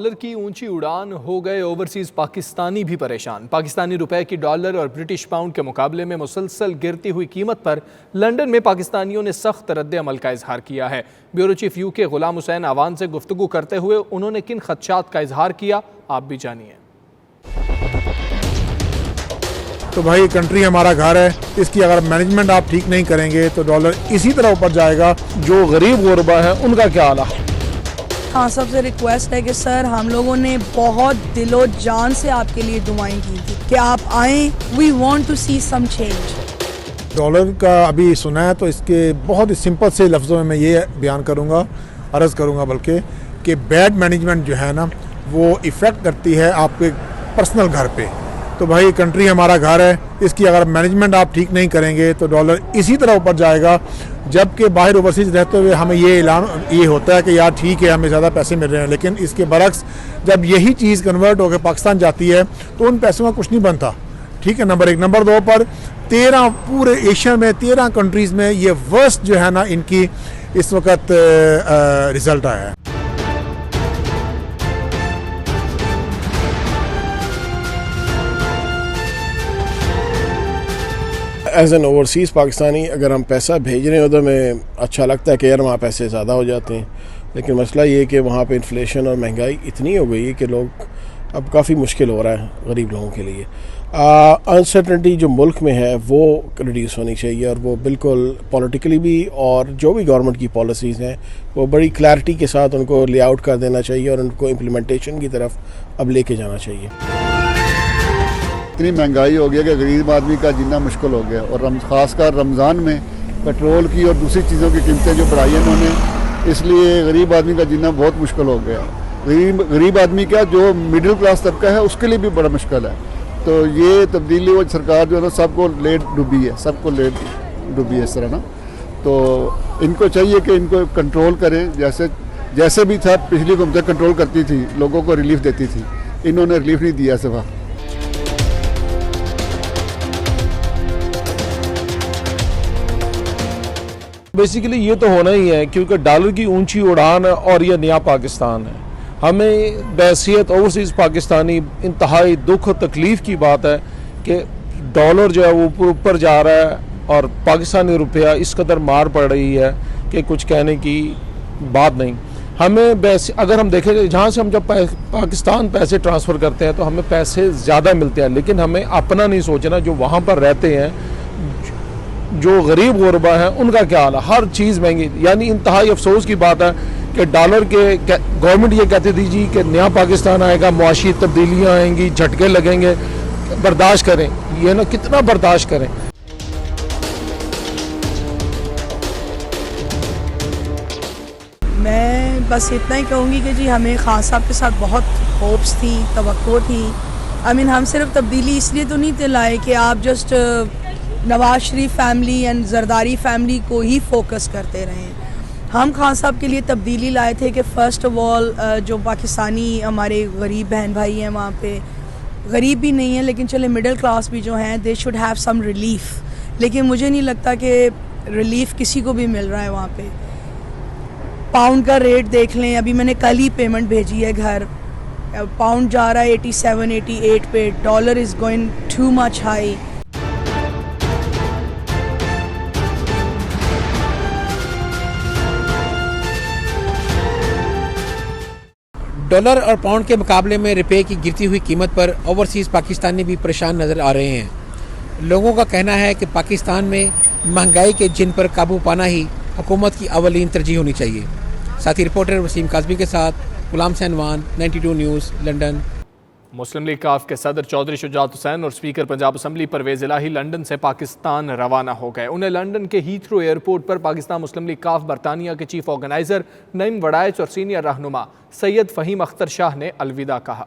Dollar کی اونچی اڑان ہو گئے اوورسیز پاکستانی بھی پریشان۔ پاکستانی روپے کی ڈالر اور برٹش پاؤنڈ کے مقابلے میں مسلسل گرتی ہوئی قیمت پر لندن میں پاکستانیوں نے سخت رد عمل کا اظہار کیا ہے۔ بیورو چیف یو کے غلام حسین آوان سے گفتگو کرتے ہوئے انہوں نے کن خدشات کا اظہار کیا، آپ بھی جانیے۔ تو بھائی کنٹری ہمارا گھر ہے، اس کی اگر مینجمنٹ آپ ٹھیک نہیں کریں گے تو ڈالر اسی طرح اوپر جائے گا۔ جو غریب غربا ہے ان کا کیا حال ہے؟ ہاں، سب سے ریکویسٹ ہے کہ سر ہم لوگوں نے بہت دل و جان سے آپ کے لیے دعائیں کی تھی کہ آپ آئیں، we want to see some change. Dollar کا ابھی سنا ہے تو اس کے بہت ہی سمپل سے لفظوں میں یہ بیان کروں گا، عرض کروں گا بلکہ کہ بیڈ مینجمنٹ جو ہے نا وہ ایفیکٹ کرتی ہے آپ کے پرسنل گھر پہ۔ تو بھائی کنٹری ہمارا گھر ہے، اس کی اگر مینجمنٹ آپ ٹھیک نہیں کریں گے تو ڈالر اسی طرح اوپر جائے گا، جبکہ باہر اوورسیز رہتے ہوئے ہمیں یہ ہوتا ہے کہ یار ٹھیک ہے ہمیں زیادہ پیسے مل رہے ہیں، لیکن اس کے برعکس جب یہی چیز کنورٹ ہو کے پاکستان جاتی ہے تو ان پیسوں کا کچھ نہیں بنتا۔ ٹھیک ہے، نمبر ایک۔ نمبر دو پر 13 پورے ایشیا میں 13 کنٹریز میں یہ ورسٹ جو ہے نا ان کی اس وقت رزلٹ آیا ہے۔ ایز این اوورسیز پاکستانی اگر ہم پیسہ بھیج رہے ہیں ادھر میں اچھا لگتا ہے کہ یار وہاں پیسے زیادہ ہو جاتے ہیں، لیکن مسئلہ یہ ہے کہ وہاں پہ انفلیشن اور مہنگائی اتنی ہو گئی ہے کہ لوگ اب کافی مشکل ہو رہا ہے غریب لوگوں کے لیے۔ انسرٹنٹی جو ملک میں ہے وہ ریڈیوس ہونی چاہیے، اور وہ بالکل پولیٹیکلی بھی اور جو بھی گورنمنٹ کی پالیسیز ہیں وہ بڑی کلیئرٹی کے ساتھ ان کو لے آؤٹ کر دینا چاہیے اور ان کو امپلیمنٹیشن کی طرف اب لے کے جانا چاہیے۔ اتنی مہنگائی ہو گیا کہ غریب آدمی کا جینا مشکل ہو گیا، اور خاص کر رمضان میں پیٹرول کی اور دوسری چیزوں کی قیمتیں جو بڑھائی ہیں انہوں نے، اس لیے غریب آدمی کا جینا بہت مشکل ہو گیا۔ غریب آدمی کا جو مڈل کلاس طبقہ ہے اس کے لیے بھی بڑا مشکل ہے۔ تو یہ تبدیلی وہ سرکار جو ہے نا سب کو لیٹ ڈوبی ہے، سب کو لیٹ ڈوبی ہے اس طرح نا۔ تو ان کو چاہیے کہ ان کو کنٹرول کریں، جیسے بھی تھا پچھلی حکومتیں کنٹرول کرتی تھی، لوگوں کو ریلیف دیتی تھی، انہوں نے ریلیف نہیں دیا صفحہ۔ بیسیکلی یہ تو ہونا ہی ہے کیونکہ ڈالر کی اونچی اڑان اور یہ نیا پاکستان ہے۔ ہمیں بحیثیت اوورسیز پاکستانی انتہائی دکھ و تکلیف کی بات ہے کہ ڈالر جو ہے وہ اوپر جا رہا ہے اور پاکستانی روپیہ اس قدر مار پڑ رہی ہے کہ کچھ کہنے کی بات نہیں۔ ہمیں اگر ہم دیکھیں کہ جہاں سے ہم جب پاکستان پیسے ٹرانسفر کرتے ہیں تو ہمیں پیسے زیادہ ملتے ہیں، لیکن ہمیں اپنا نہیں سوچنا جو وہاں پر رہتے ہیں، جو غریب غربا ہیں ان کا کیا حال ہے۔ ہر چیز مہنگی، یعنی انتہائی افسوس کی بات ہے کہ ڈالر کے گورنمنٹ یہ کہتی تھی جی کہ نیا پاکستان آئے گا، معاشی تبدیلیاں آئیں گی، جھٹکے لگیں گے، برداشت کریں۔ یہ نا کتنا برداشت کریں۔ میں بس اتنا ہی کہوں گی کہ جی ہمیں خان صاحب کے ساتھ بہت ہوپس تھی، توقع تھی۔ ہم صرف تبدیلی اس لیے تو نہیں لائے کہ آپ just Nawaz Sharif family and Zardari family کو ہی فوکس کرتے رہیں۔ ہم خان صاحب کے لیے تبدیلی لائے تھے کہ فرسٹ آف آل جو پاکستانی ہمارے غریب بہن بھائی ہیں وہاں پہ، غریب بھی نہیں ہیں لیکن چلے مڈل کلاس بھی جو ہیں، they should have some relief. لیکن مجھے نہیں لگتا کہ ریلیف کسی کو بھی مل رہا ہے وہاں پہ۔ پاؤنڈ کا ریٹ دیکھ لیں، ابھی میں نے کل ہی پیمنٹ بھیجی ہے گھر، پاؤنڈ جا رہا ہے 87 88 پہ، dollar is going too much high. Dollar اور پاؤنڈ کے مقابلے میں روپے کی گرتی ہوئی قیمت پر اوورسیز پاکستانی بھی پریشان نظر آ رہے ہیں۔ لوگوں کا کہنا ہے کہ پاکستان میں مہنگائی کے جن پر قابو پانا ہی حکومت کی اولین ترجیح ہونی چاہیے۔ ساتھی رپورٹر وسیم کاظمی کے ساتھ غلام حسین وان، 92 نیوز، لندن۔ مسلم لیگ کاف کے صدر چودھری شجاعت حسین اور اسپیکر پنجاب اسمبلی پرویز الہی لندن سے پاکستان روانہ ہو گئے۔ انہیں لندن کے ہیتھرو ایئرپورٹ پر پاکستان مسلم لیگ کاف برطانیہ کے چیف آرگنائزر نعیم وڑائچ اور سینئر رہنما سید فہیم اختر شاہ نے الوداع کہا۔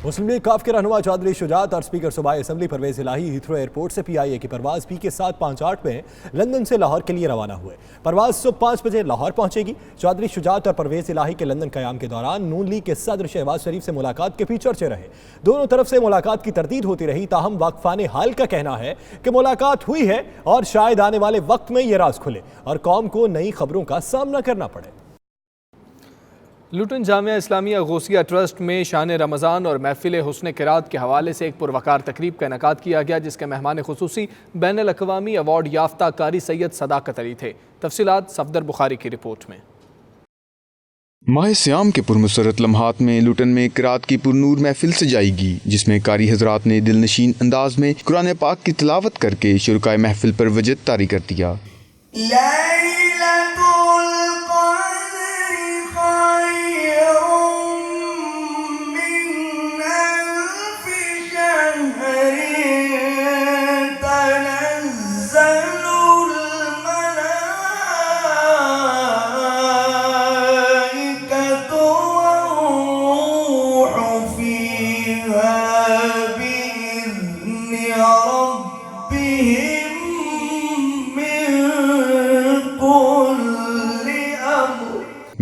مسلم لیگ کاف کے رہنما چودھری شجاعت اور اسپیکر صوبائی اسمبلی پرویز الہی ہیتھرو ایئرپورٹ سے PIA کی پرواز PK 758 میں لندن سے لاہور کے لیے روانہ ہوئے۔ پرواز صبح 5 بجے لاہور پہنچے گی۔ چودھری شجاعت اور پرویز الہی کے لندن قیام کے دوران نون لیگ کے صدر شہباز شریف سے ملاقات کے بھی چرچے رہے۔ دونوں طرف سے ملاقات کی تردید ہوتی رہی، تاہم واقفان حال کا کہنا ہے کہ ملاقات ہوئی ہے اور شاید آنے والے وقت میں یہ راز کھلے اور قوم کو نئی خبروں کا سامنا کرنا پڑے۔ لوٹن جامعہ اسلامیہ غوثیہ ٹرسٹ میں شان رمضان اور محفل حسن قرات کے حوالے سے ایک پروقار تقریب کا انعقاد کیا گیا، جس کے مہمان خصوصی بین الاقوامی ایوارڈ یافتہ قاری سید صداقت علی تھے۔ تفصیلات صفدر بخاری کی رپورٹ میں۔ ماہ سیام کے پرمسرت لمحات میں لوٹن میں قرات کی پرنور محفل سجائی گی، جس میں قاری حضرات نے دل نشین انداز میں قرآن پاک کی تلاوت کر کے شرکائے محفل پر وجد طاری کر دیا۔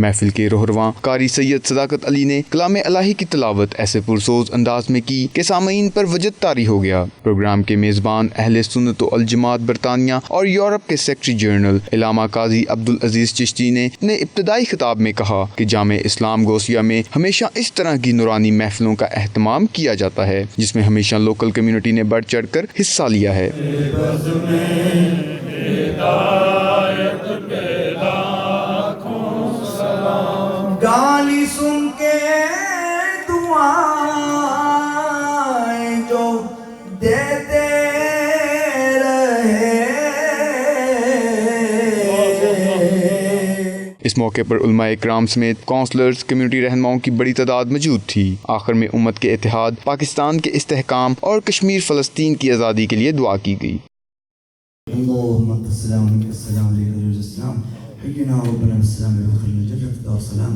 محفل کے رہرواں قاری سید صداقت علی نے کلام الہی کی تلاوت ایسے پرسوز انداز میں کی کہ سامعین پر وجد طاری ہو گیا۔ پروگرام کے میزبان اہل سنت و الجماعت برطانیہ اور یورپ کے سیکرٹری جنرل علامہ قاضی عبدالعزیز چشتی نے اپنے ابتدائی خطاب میں کہا کہ جامع اسلام غوثیہ میں ہمیشہ اس طرح کی نورانی محفلوں کا اہتمام کیا جاتا ہے، جس میں ہمیشہ لوکل کمیونٹی نے بڑھ چڑھ کر حصہ لیا ہے۔ گالی سن کے دعائیں جو دیتے رہے۔ اس موقع پر علماء اکرام سمیت کونسلرز، کمیونٹی رہنماؤں کی بڑی تعداد موجود تھی۔ آخر میں امت کے اتحاد، پاکستان کے استحکام اور کشمیر فلسطین کی آزادی کے لیے دعا کی گئی۔ اللہم انت السلام و منک السلام علیک السلام حینا ربنا بالسلام ودخلنا الجنة دار السلام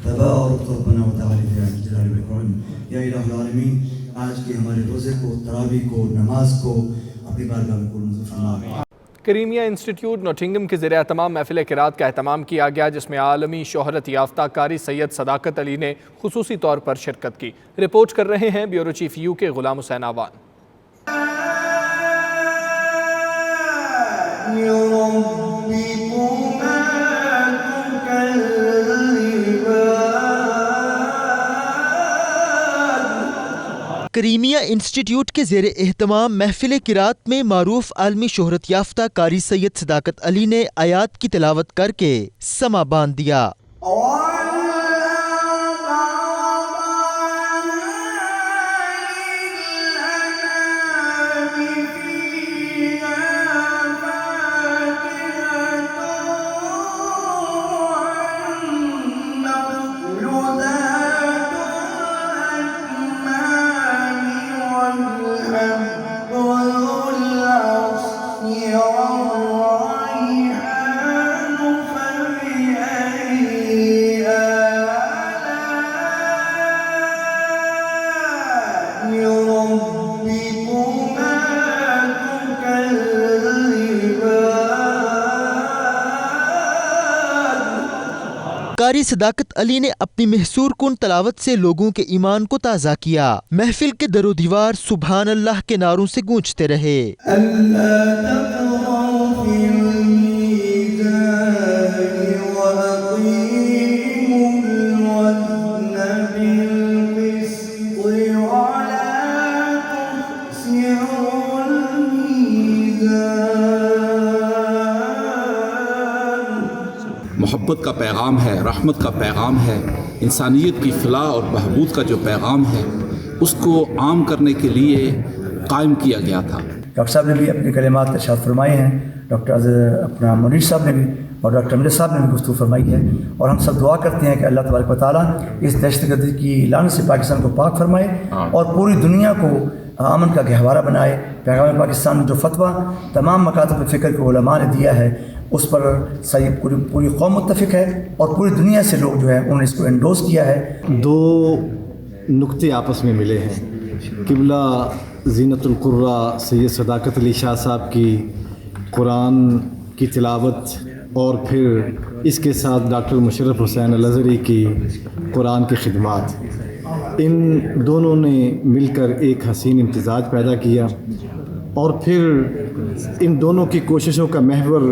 تبارک ربنا وتعالی یا جلال والاکرام۔ یا الہ العالمین، آج کے ہمارے روزے کو، تراویح کو، نماز کو اپنی بارگاہ میں قبول منظور فرما۔ کریمیا انسٹیٹیوٹ نوٹنگم کے زیر اہتمام محفل قرات کا اہتمام کیا گیا، جس میں عالمی شہرت یافتہ قاری سید صداقت علی نے خصوصی طور پر شرکت کی۔ رپورٹ کر رہے ہیں بیورو چیف یو کے غلام حسین آوان۔ کریمیا انسٹیٹیوٹ کے زیر اہتمام محفل قرات میں معروف عالمی شہرت یافتہ قاری سید صداقت علی نے آیات کی تلاوت کر کے سما باندھ دیا۔ قاری صداقت علی نے اپنی محصور کن تلاوت سے لوگوں کے ایمان کو تازہ کیا۔ محفل کے در و دیوار سبحان اللہ کے نعروں سے گونجتے رہے۔ محبت کا پیغام ہے، رحمت کا پیغام ہے، انسانیت کی فلاح اور بہبود کا جو پیغام ہے اس کو عام کرنے کے لیے قائم کیا گیا تھا۔ ڈاکٹر صاحب نے بھی اپنے کلمات ارشاد فرمائے ہیں، ڈاکٹر اپنا منیر صاحب نے بھی اور ڈاکٹر امجد صاحب نے بھی گفتگو فرمائی ہے، اور ہم سب دعا کرتے ہیں کہ اللہ تبارک و تعالیٰ اس دہشت گردی کی لعنت سے پاکستان کو پاک فرمائے اور پوری دنیا کو امن کا گہوارہ بنائے۔ پیغام پاکستان میں جو فتویٰ تمام مکاتب فکر کے علماء نے دیا ہے اس پر صحیح پوری قوم متفق ہے، اور پوری دنیا سے لوگ جو ہے انہوں نے اس کو انڈوز کیا ہے۔ دو نقطے آپس میں ملے ہیں، قبلہ زینت القرہ سید صداقت علی شاہ صاحب کی قرآن کی تلاوت، اور پھر اس کے ساتھ ڈاکٹر مشرف حسین الازہری کی قرآن کی خدمات، ان دونوں نے مل کر ایک حسین امتزاج پیدا کیا، اور پھر ان دونوں کی کوششوں کا محور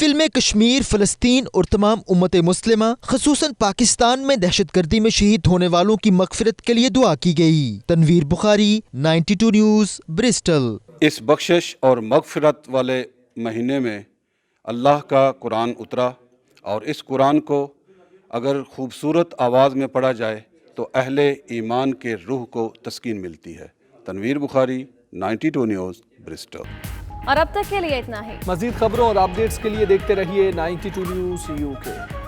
محفل میں کشمیر، فلسطین اور تمام امت مسلمہ خصوصاً پاکستان میں دہشت گردی میں شہید ہونے والوں کی مغفرت کے لیے دعا کی گئی۔ تنویر بخاری، 92 نیوز، برسٹل۔ اس بخشش اور مغفرت والے مہینے میں اللہ کا قرآن اترا اور اس قرآن کو اگر خوبصورت آواز میں پڑھا جائے تو اہل ایمان کے روح کو تسکین ملتی ہے۔ تنویر بخاری، 92 نیوز، برسٹل۔ اور اب تک کے لیے اتنا ہی۔ مزید خبروں اور اپڈیٹس کے لیے دیکھتے رہیے 92 نیوز UK۔